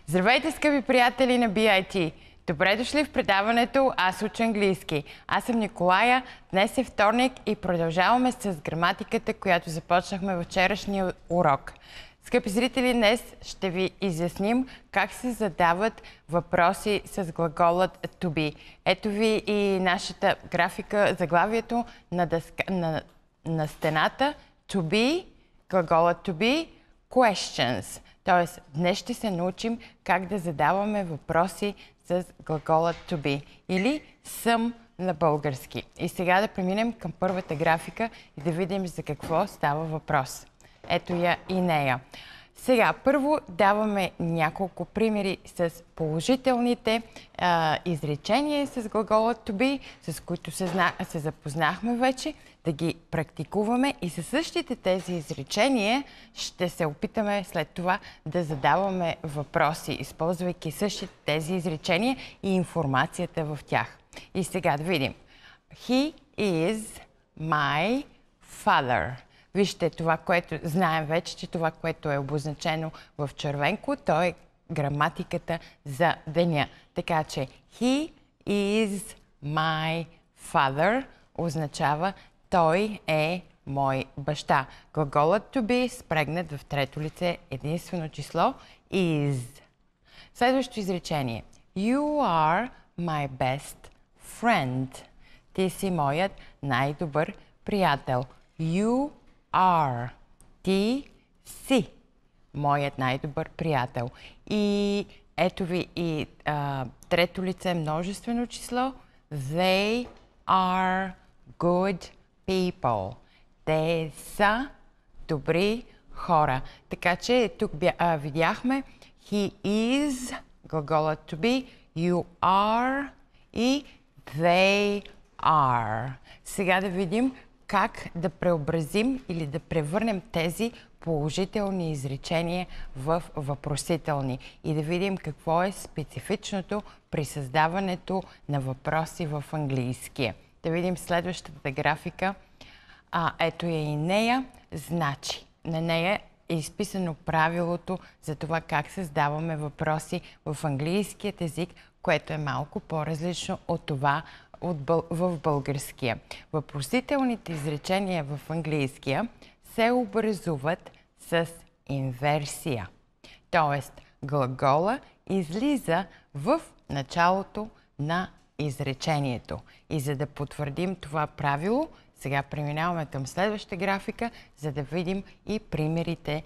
Здравейте, скъпи приятели на BIT! Добре дошли в предаването Аз уча английски. Аз съм Николая, днес е вторник и продължаваме с граматиката, която започнахме във вчерашния урок. Скъпи зрители, днес ще ви изясним как се задават въпроси с глаголът to be. Ето ви и нашата графика, заглавието на стената. To be, глаголът to be, questions. Тоест, днес ще се научим как да задаваме въпроси с глагола to be или съм на български. И сега да преминем към първата графика и да видим за какво става въпрос. Ето я и нея. Сега, първо даваме няколко примери с положителните изречения с глагола to be, с които се запознахме вече, да ги практикуваме и със същите тези изречения ще се опитаме след това да задаваме въпроси, използвайки същите тези изречения и информацията в тях. И сега да видим. He is my father. Вижте това, което знаем вече, че това, което е обозначено в червенко, то е граматиката за деня. Така че he is my father означава той е мой баща. Глаголът to be спрегнат в трето лице единствено число is. Следващото изречение. You are my best friend. Ти си моят най-добър приятел. You are. Ти си моят най-добър приятел. И ето ви и трето лице множествено число. They are good people. Те са добри хора. Така че тук видяхме he is, глаголът to be, you are и they are. Сега да видим как да преобразим или да превърнем тези положителни изречения в въпросителни и да видим какво е специфичното при създаването на въпроси в английския. Да видим следващата графика. Ето я и нея. Значи, на нея е изписано правилото за това как създаваме въпроси в английският език, което е малко по-различно от това в българския. Въпросителните изречения в английския се образуват с инверсия. Тоест, глагола излиза в началото на изречението. И за да потвърдим това правило, сега преминаваме към следващата графика, за да видим и примерите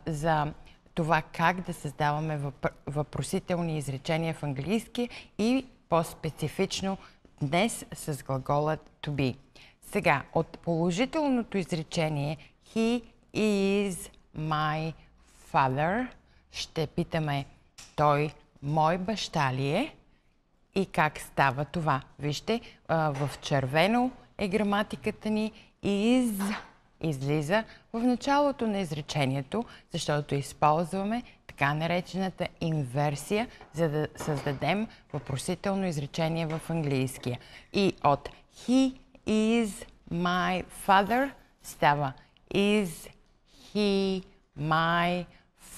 за това как да създаваме въпросителни изречения в английски и по-специфично днес с глаголът to be. Сега, от положителното изречение he is my father ще питаме той мой баща ли е и как става това. Вижте, в червено е граматиката ни is излиза в началото на изречението, защото използваме така наречената инверсия, за да създадем въпросително изречение в английския. И от he is my father става is he my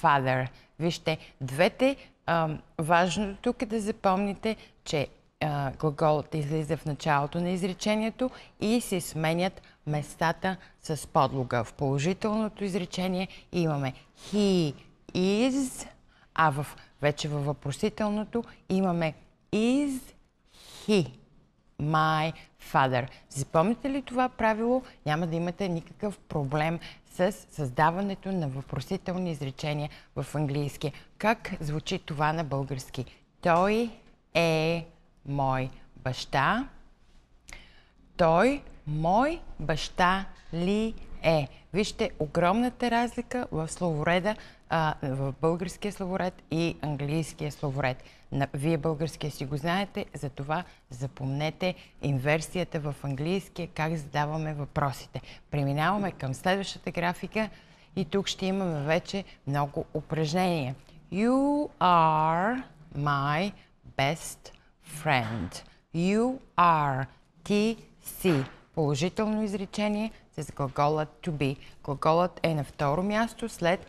father. Вижте, двете, важното тук е да запомните, че глаголът излиза в началото на изречението и се сменят местата с подлога. В положителното изречение имаме he is, а вече във въпросителното имаме is he my father. Запомните ли това правило? Няма да имате никакъв проблем с създаването на въпросителни изречения в английски. Как звучи това на български? Той е мой баща. Той мой баща ли е? Вижте огромната разлика в словореда, в българския словоред и английския словоред. Вие българския си го знаете, затова запомнете инверсията в английския, как задаваме въпросите. Преминаваме към следващата графика и тук ще имаме вече много упражнения. You are my best friend. You are. Ти си. Положително изречение с глаголът to be. Глаголът е на второ място след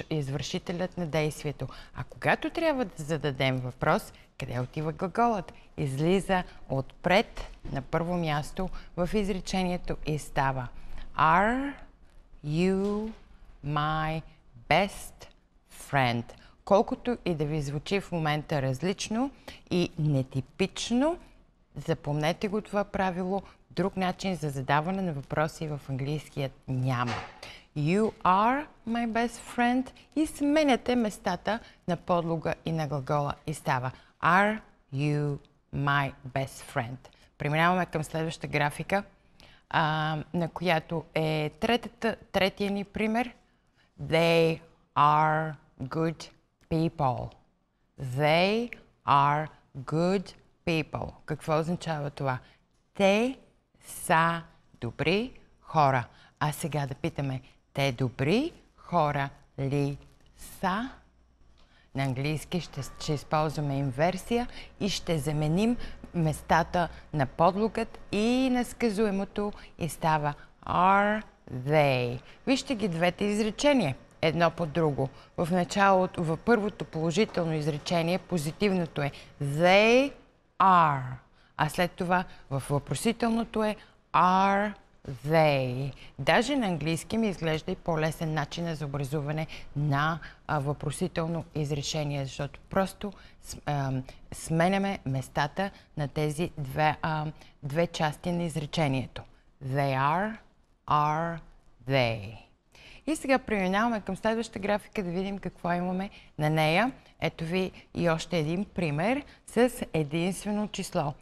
извършителят на действието. А когато трябва да зададем въпрос, къде отива глаголът? Излиза отпред на първо място в изречението и става Are you my best friend? Колкото и да ви звучи в момента различно и нетипично, запомнете го това правило. Друг начин за задаване на въпроси в английският няма. You are my best friend и сменяте местата на подлога и на глагола и става Are you my best friend? Преминаваме към следващата графика, на която е третия ни пример. They are good people. They are good people. Какво означава това? Те са добри хора. А сега да питаме, те добри хора ли са? На английски ще използваме инверсия и ще заменим местата на подлогът и на сказуемото и става are they. Вижте ги двете изречения, едно по друго. В началото, в първото положително изречение, позитивното е they are. А след това в въпросителното е are they. Даже на английски ми изглежда и по-лесен начин за образуване на въпросително изречение, защото просто сменяме местата на тези две части на изречението. They are they. И сега преминаваме към следващата графика да видим какво имаме на нея. Ето ви и още един пример с единствено число.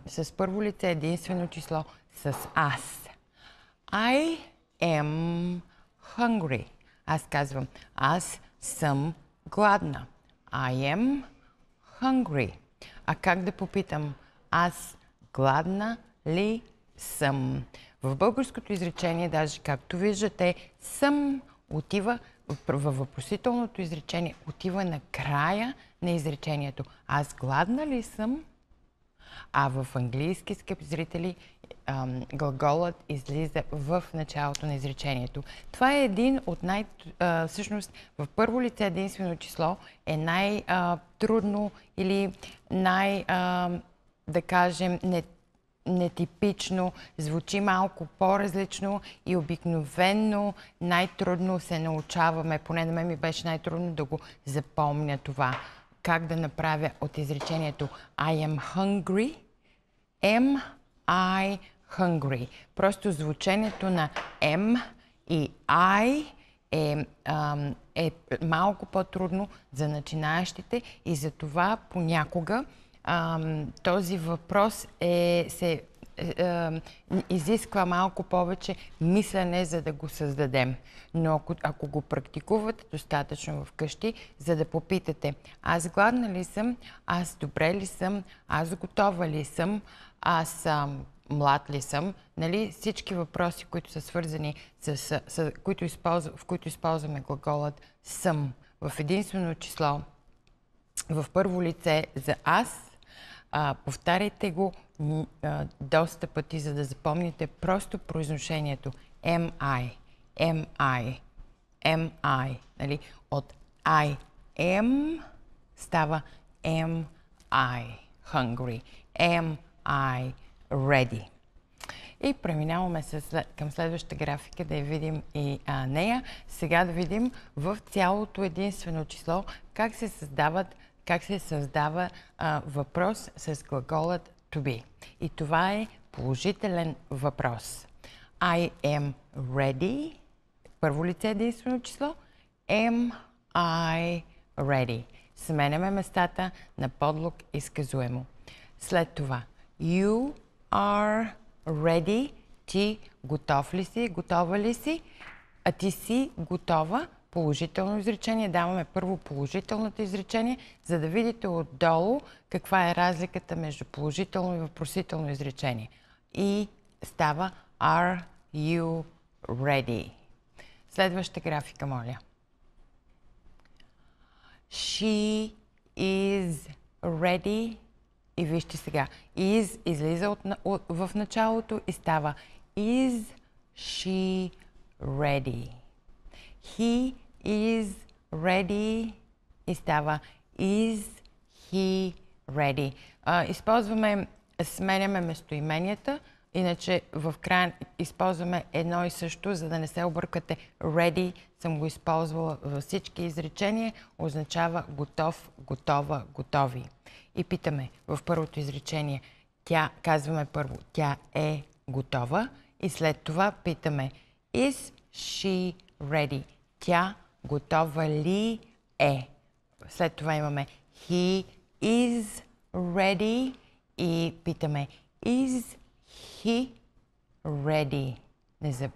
С първо лице единствено число с аз. I am hungry. Аз казвам, аз съм гладна. I am hungry. А как да попитам, аз гладна ли съм? В българското изречение, даже както виждате, съм отива във въпросителното изречение, отива на края на изречението. Аз гладна ли съм? А в английски, скъпи зрители, глаголът излиза в началото на изречението. Това е един от всъщност в първо лице единствено число е най-трудно или да кажем, нетипично, звучи малко по-различно и обикновенно най-трудно се научаваме, поне на мен ми беше най-трудно да го запомня това. Как да направя от изречението I am hungry, am I hungry. Просто звучението на am и I е малко по-трудно за начинаещите и за това понякога този въпрос изисква малко повече мислене, за да го създадем. Но ако го практикувате достатъчно вкъщи, за да попитате аз гладна ли съм, аз добре ли съм, аз готова ли съм, аз млад ли съм, нали? Всички въпроси, които са свързани в които използваме глаголът съм в единствено число, в първо лице за аз, повтаряйте го доста пъти, за да запомните просто произношението. Am I, am I, am I. Нали? От I am става am I hungry, am I ready. И преминаваме към следващата графика да я видим и нея. Сега да видим в цялото единствено число как се създава въпрос с глаголът to be. И това е положителен въпрос. I am ready. Първо лице единствено число. Am I ready? Сменяме местата на подлог и сказуемо. След това you are ready. Ти готов ли си? Готова ли си? А ти си готова. положително изречение. Даваме първо положителното изречение, за да видите отдолу каква е разликата между положително и въпросително изречение. И става Are you ready? Следваща графика, моля. She is ready. И вижте сега. Is излиза в началото и става Is she ready? He is ready и става Is he ready? Сменяме местоименията, иначе в края използваме едно и също, за да не се объркате. Ready съм го използвала във всички изречения, означава готов, готова, готови. И питаме в първото изречение, казваме първо, тя е готова и след това питаме Is she ready? Тя готова ли е? След това имаме He is ready и питаме Is he ready?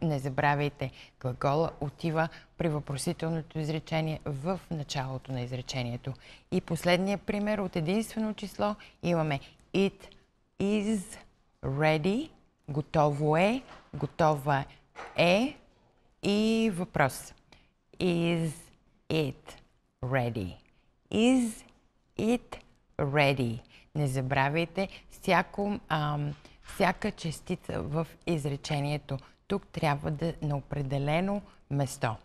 Не забравяйте, глагола отива при въпросителното изречение в началото на изречението. И последния пример от единствено число имаме It is ready. Готово е, готова е и въпрос. Is it ready? Is it ready? Не забравяйте всяка частица в изречението. Тук трябва да на определено место.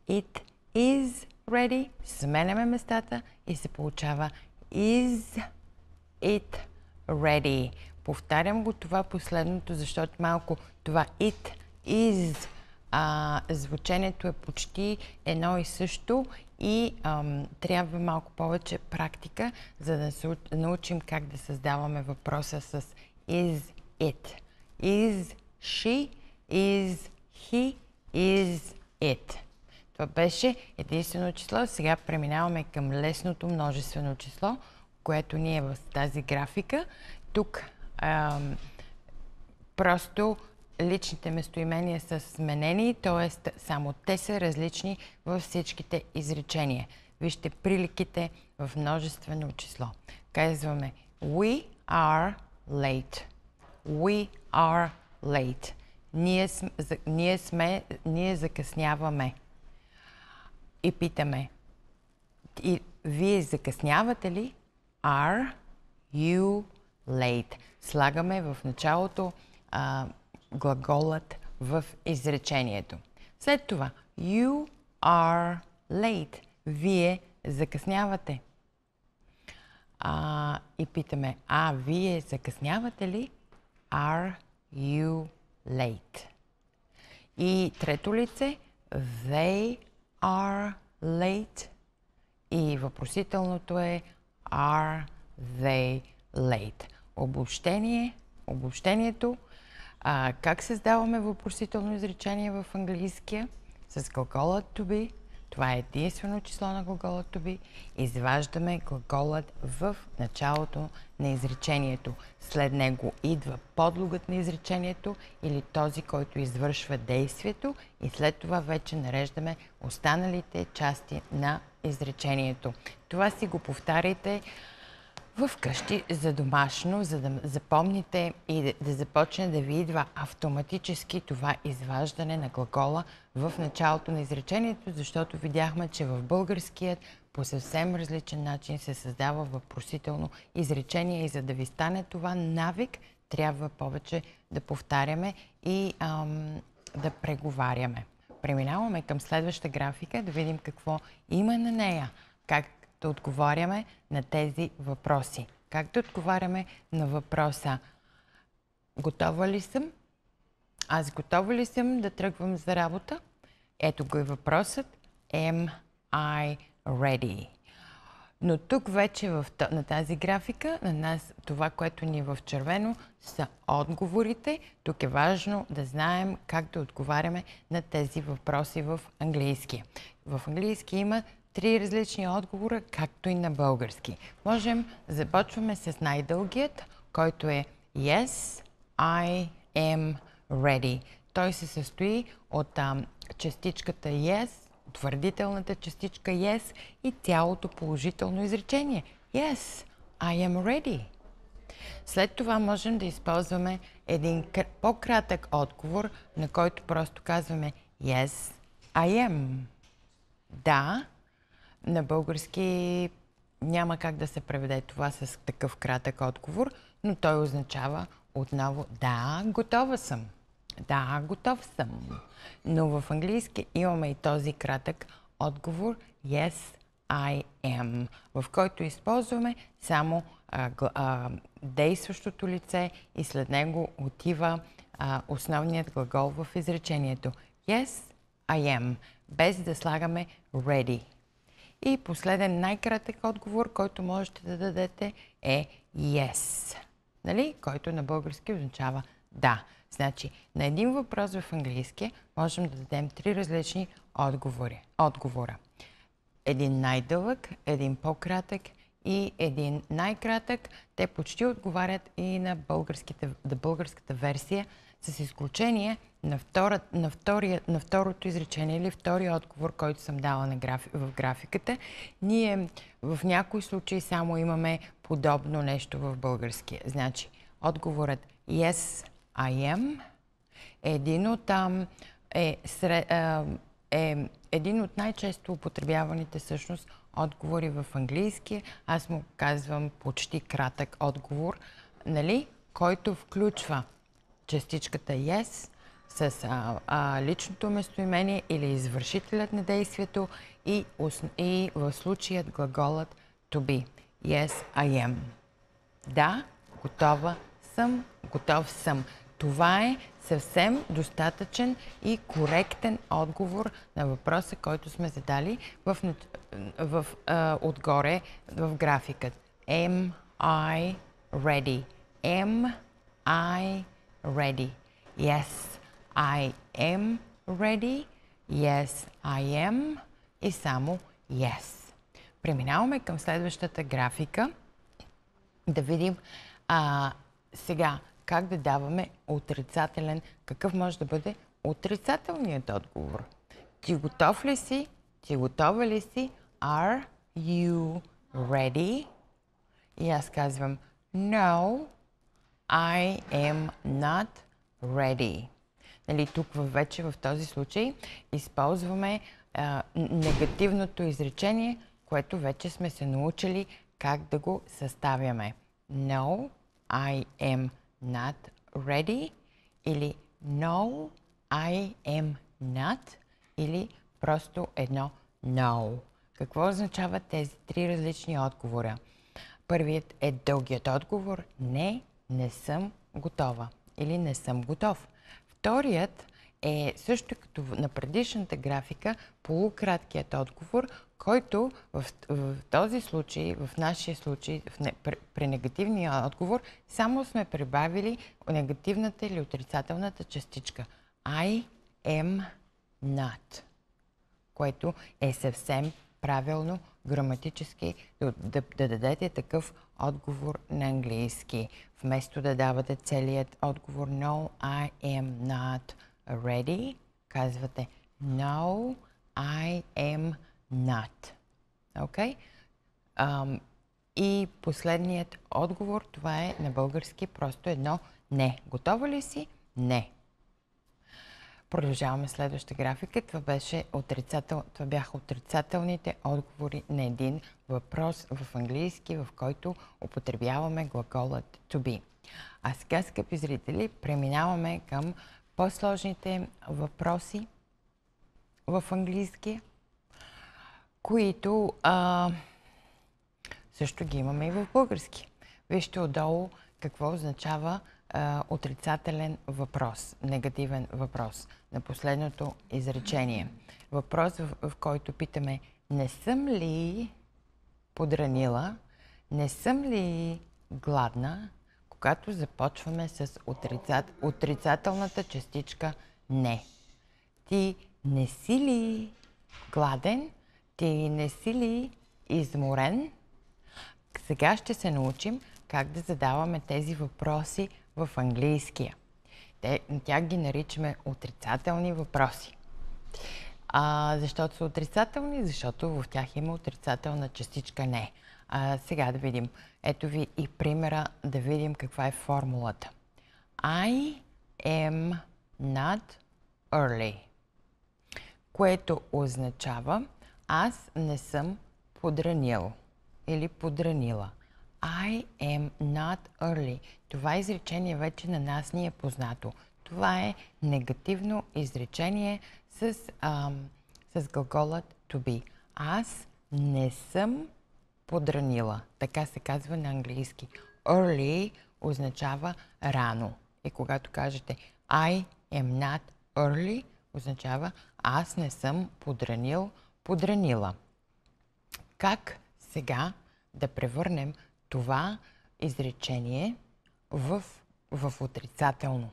It is ready. Сменяме местата и се получава Is it ready? Повтарям го това последното, защото малко това it is звучението е почти едно и също и трябва малко повече практика, за да се научим как да създаваме въпроса с is it. Is she, is he, is it. Това беше единствено число. Сега преминаваме към лесното множествено число, което ни е в тази графика. Тук просто личните местоимения са сменени, т.е. само те са различни във всичките изречения. Вижте приликите в множествено число. Казваме We are late. We are late. Ние закъсняваме. И питаме, вие закъснявате ли? Are you late? Слагаме в началото глаголът в изречението. След това, you are late. Вие закъснявате. И питаме, вие закъснявате ли? Are you late? И трето лице, they are late. И въпросителното е are they late? Обобщението. Как създаваме въпросително изречение в английския? С глаголът to be. Това е единствено число на глаголът to be. Изваждаме глаголът в началото на изречението. След него идва подлогът на изречението или този, който извършва действието и след това вече нареждаме останалите части на изречението. Това си го повтаряйте вкъщи за домашно, за да запомните и да започне да ви идва автоматически това изваждане на глагола в началото на изречението, защото видяхме, че в българският по съвсем различен начин се създава въпросително изречение и за да ви стане това навик, трябва повече да повтаряме и да преговаряме. Преминаваме към следваща графика, да видим какво има на нея, как да отговаряме на тези въпроси. Как да отговаряме на въпроса готова ли съм? Аз готова ли съм да тръгвам за работа? Ето го и въпросът. Am I ready? Но тук вече на тази графика, на нас това, което ни е в червено, са отговорите. Тук е важно да знаем как да отговаряме на тези въпроси в английски. В английски има 3 различни отговора, както и на български. Започваме с най-дългият, който е Yes, I am ready. Той се състои от частичката Yes утвърдителната частичка yes и цялото положително изречение. Yes, I am ready. След това можем да използваме един по-кратък отговор, на който просто казваме yes, I am. Да, на български няма как да се преведе това с такъв кратък отговор, но той означава отново да, готова съм. Да, готов съм. Но в английски имаме и този кратък отговор yes, I am, в който използваме само действащото лице и след него отива основният глагол в изречението. Yes, I am, без да слагаме ready. И последен най-кратък отговор, който можете да дадете е yes, нали? Който на български означава да. Значи, на един въпрос в английски можем да дадем 3 различни отговора. Един най-дълъг, един по-кратък и един най-кратък. Те почти отговарят и на българската версия, с изключение на второто изречение или втория отговор, който съм дала в графиката. Ние в някои случаи само имаме подобно нещо в българския. Значи, отговорът yes, I am един от най-често употребяваните всъщност отговори в английски. Аз му казвам почти кратък отговор, нали? Който включва частичката yes с личното местоимение или извършителят на действието и в случаят глаголът to be. Yes, I am. Да, готова съм, готов съм. Това е съвсем достатъчен и коректен отговор на въпроса, който сме задали отгоре в графиката. Am I ready? Am I ready? Yes, I am ready. Yes, I am. И само yes. Преминаваме към следващата графика. Да видим сега как да даваме отрицателен. Какъв може да бъде отрицателният отговор? Ти готов ли си? Ти готова ли си? Are you ready? И аз казвам No, I am not ready. Нали, тук вече в този случай използваме негативното изречение, което вече сме се научили как да го съставяме. No, I am not ready или No, I am not или просто едно No. Какво означават тези 3 различни отговора? Първият е дългият отговор не, не съм готова или не съм готов. Вторият е също като на предишната графика полукраткият отговор, който в този случай, в нашия случай, при негативния отговор, само сме прибавили негативната или отрицателната частичка. I am not, което е съвсем правилно граматически да дадете такъв отговор на английски. Вместо да давате целият отговор No, I am not ready, казвате No, I am not. Okay? И последният отговор, това е на български просто едно не. Готова ли си? Не. Продължаваме следващата графика. Това бяха отрицателните отговори на един въпрос в английски, в който употребяваме глаголът to be. А сега, скъпи зрители, преминаваме към по-сложните въпроси в английски, които също ги имаме и в български. Вижте отдолу какво означава отрицателен въпрос, негативен въпрос на последното изречение. Въпрос, в който питаме не съм ли подранила, не съм ли гладна, когато започваме с отрицателната частичка не. Ти не си ли гладен? Ти не си ли изморен? Сега ще се научим как да задаваме тези въпроси в английския. Тях ги наричаме отрицателни въпроси. Защото са отрицателни, защото в тях има отрицателна частичка не. Сега да видим. Ето ви и примера да видим каква е формулата. I am not early. Което означава аз не съм подранил или подранила. I am not early. Това изречение вече на нас ни е познато. Това е негативно изречение с глаголът to be. Аз не съм подранила. Така се казва на английски. Early означава рано. И когато кажете I am not early, означава аз не съм подранил, подранила. Как сега да превърнем това изречение в отрицателно?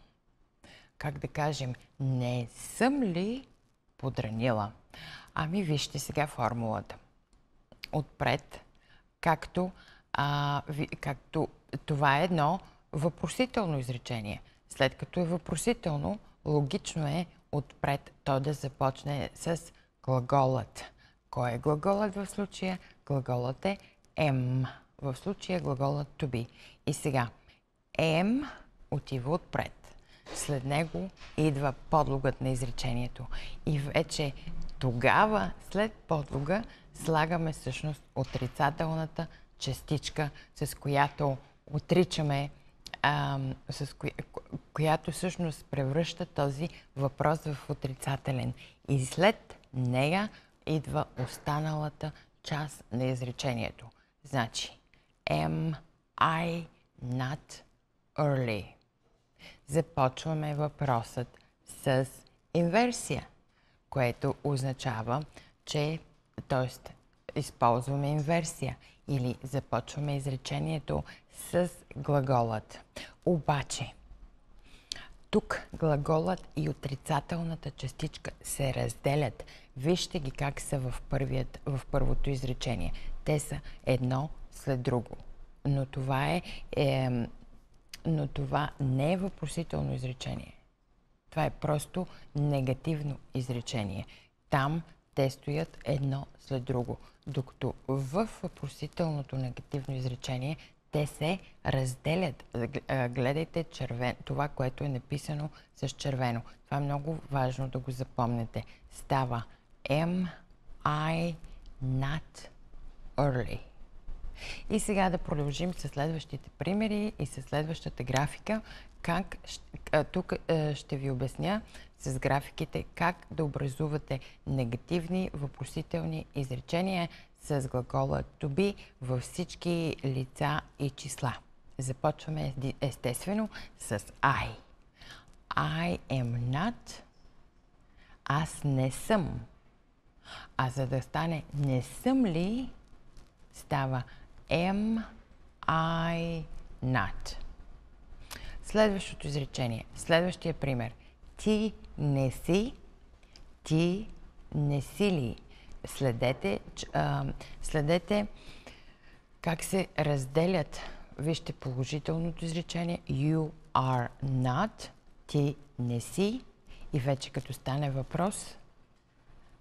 Как да кажем, не съм ли подранила? Ами вижте сега формулата. Отпред, както това е едно въпросително изречение. След като е въпросително, логично е отпред то да започне с глаголът. Кой е глаголът в случая? Глаголът е am. В случая глаголът to be. И сега, am отива отпред. След него идва подлогът на изречението. И вече тогава, след подлога, слагаме всъщност отрицателната частичка, с която отричаме, която всъщност превръща този въпрос в отрицателен. И след нея идва останалата част на изречението. Значи, am I not early? Започваме въпросът с инверсия, което означава, че, т.е. използваме инверсия или започваме изречението с глаголът. Обаче, тук глаголът и отрицателната частичка се разделят. Вижте ги как са в първото изречение. Те са едно след друго. Но това не е въпросително изречение. Това е просто негативно изречение. Там те стоят едно след друго. Докато в въпросителното негативно изречение те се разделят. Гледайте това, което е написано с червено. Това е много важно да го запомнете. Става am I not early. И сега да продължим с следващите примери и с следващата графика. Тук ще ви обясня с графиките как да образувате негативни въпросителни изречения с глагола to be във всички лица и числа. Започваме естествено с I. I am not. Аз не съм. А за да стане не съм ли, става am I not. Следващото изречение, следващия пример. Ти не си ли. Следете как се разделят. Вижте положителното изречение. You are not. Ти не си. И вече като стане въпрос,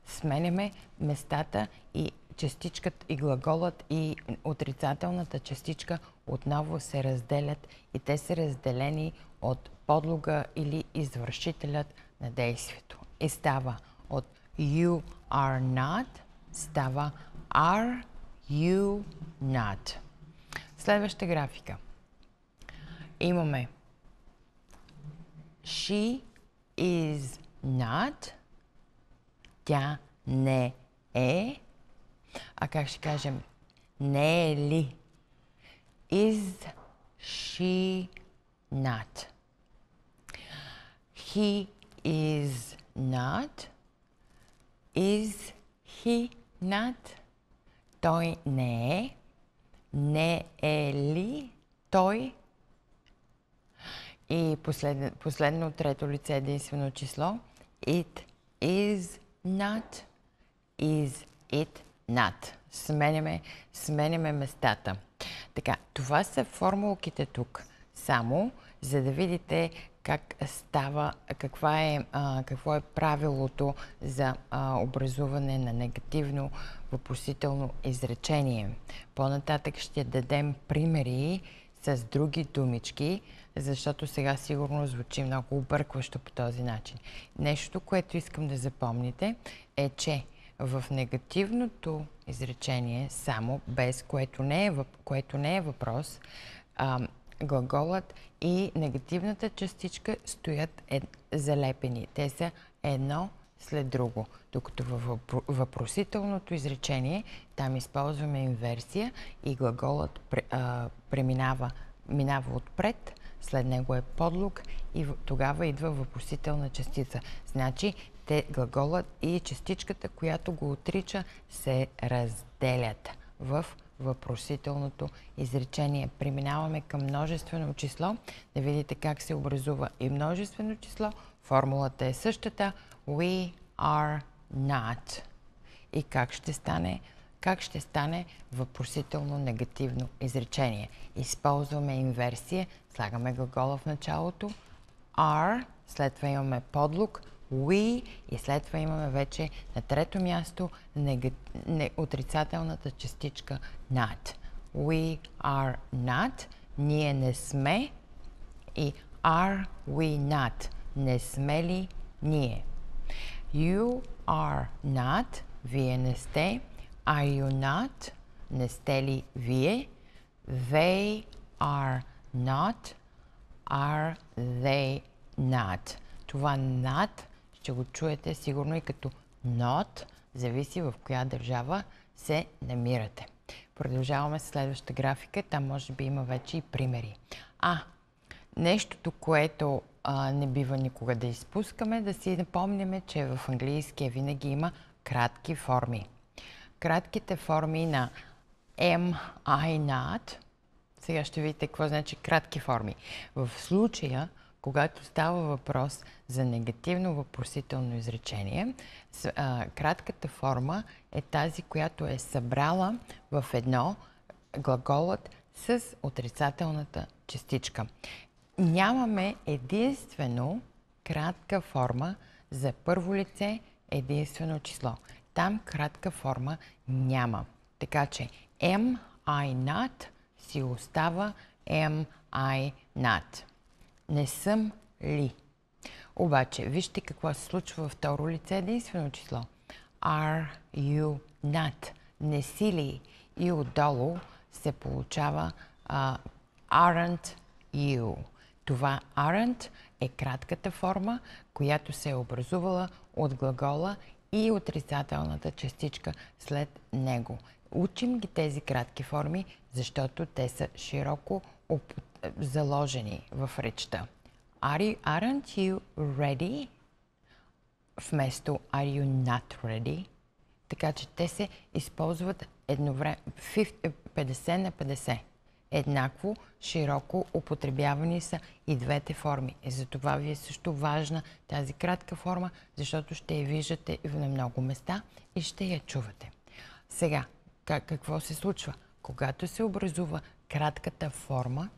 сменяме местата и частичката и глаголът и отрицателната частичка отново се разделят и те са разделени от подлога или извършителят на действието. И става от you are not, става are you not. Следваща графика. Имаме she is not, тя не е. А как ще кажем? Не е ли? Is she not? He is not. Is he not? Той не е. Не е ли той? И последно трето лице единствено число. It is not. Is it not. Сменяме местата. Така, това са формулките тук. Само за да видите как става, какво е правилото за образуване на негативно въпросително изречение. По-нататък ще дадем примери с други думички, защото сега сигурно звучи много объркващо по този начин. Нещо, което искам да запомните, е, че в негативното изречение, само без което не е въпрос, глаголът и негативната частичка стоят залепени. Те са едно след друго. Докато във въпросителното изречение, там използваме инверсия и глаголът минава отпред, след него е подлог и тогава идва въпросителна частица. Значи, глаголът и частичката, която го отрича, се разделят в въпросителното изречение. Преминаваме към множествено число, да видите как се образува и множествено число. Формулата е същата. We are not. И как ще стане въпросително негативно изречение? Използваме инверсия, слагаме глагола в началото, are, след това имаме подлог, we и след това имаме вече на трето място отрицателната частичка not. We are not. Ние не сме. И are we not. Не сме ли ние? You are not. Вие не сте. Are you not? Не сте ли вие? They are not. Are they not? Това not ще го чуете сигурно и като not, зависи в коя държава се намирате. Продължаваме с следващата графика, там може би има вече и примери. Нещото, което не бива никога да изпускаме, да си напомняме, че в английския винаги има кратки форми. Кратките форми на am I not, сега ще видите какво значи кратки форми. В случая, когато става въпрос за негативно въпросително изречение, кратката форма е тази, която е събрала в едно глаголът с отрицателната частичка. Нямаме единствено кратка форма за първо лице единствено число. Там кратка форма няма. Така че am I not си остава am I not. Не съм ли. Обаче, вижте какво се случва във второ лице единствено число. Are you not? Не си ли? И отдолу се получава aren't you. Това aren't е кратката форма, която се е образувала от глагола и отрицателната частичка след него. Учим ги тези кратки форми, защото те са широко заложени в речта. Aren't you ready? Вместо are you not ready? Така че те се използват едновременно 50 на 50. Еднакво широко употребявани са и двете форми. И затова ви е също важна тази кратка форма, защото ще я виждате на много места и ще я чувате. Сега, какво се случва? Когато се образува кратката форма,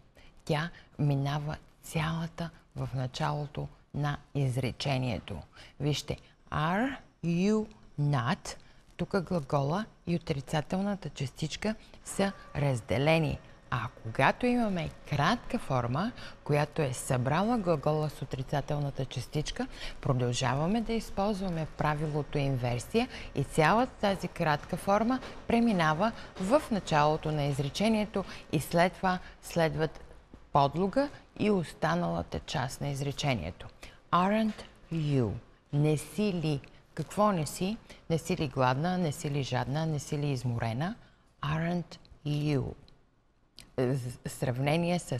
тя минава цялата в началото на изречението. Вижте, are you not? Тук глагола и отрицателната частичка са разделени. А когато имаме кратка форма, която е събрала глагола с отрицателната частичка, продължаваме да използваме правилото инверсия и цялата тази кратка форма преминава в началото на изречението и след това следват подлога и останалата част на изречението. Aren't you? Не си ли? Какво не си? Не си ли гладна? Не си ли жадна? Не си ли изморена? Aren't you? Сравнение с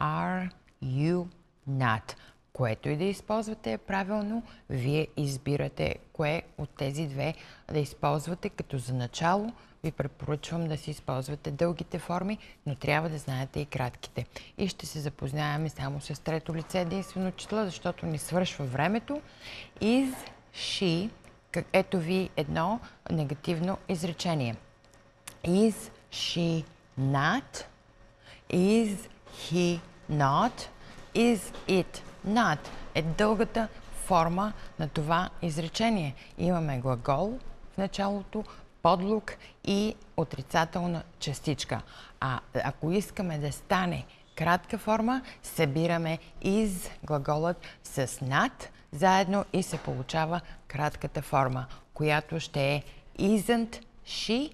are you not. Което и да използвате е правилно, вие избирате кое от тези две да използвате, като за начало ви препоръчвам да си използвате дългите форми, но трябва да знаете и кратките. И ще се запознаем само с трето лице единствено число, защото ни свършва времето. Is she, ето ви едно негативно изречение. Is she not? Is he not? Is it Not е дългата форма на това изречение. Имаме глагол в началото, подлог и отрицателна частичка. А ако искаме да стане кратка форма, събираме is глаголът с not заедно и се получава кратката форма, която ще е isn't she,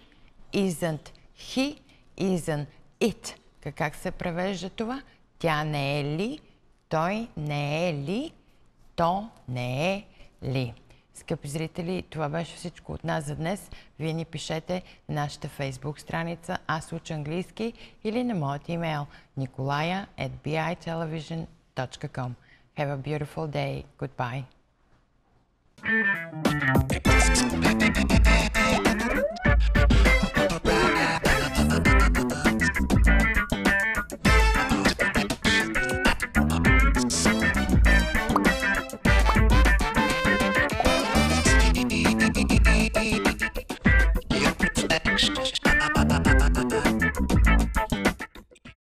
isn't he, isn't it. Как се превежда това? Тя не е ли, той не е ли, то не е ли. Скъпи зрители, това беше всичко от нас за днес. Вие ни пишете на нашата фейсбук страница Аз уча английски или на моят имейл nikolaya@bitelevision.com. Have a beautiful day. Goodbye.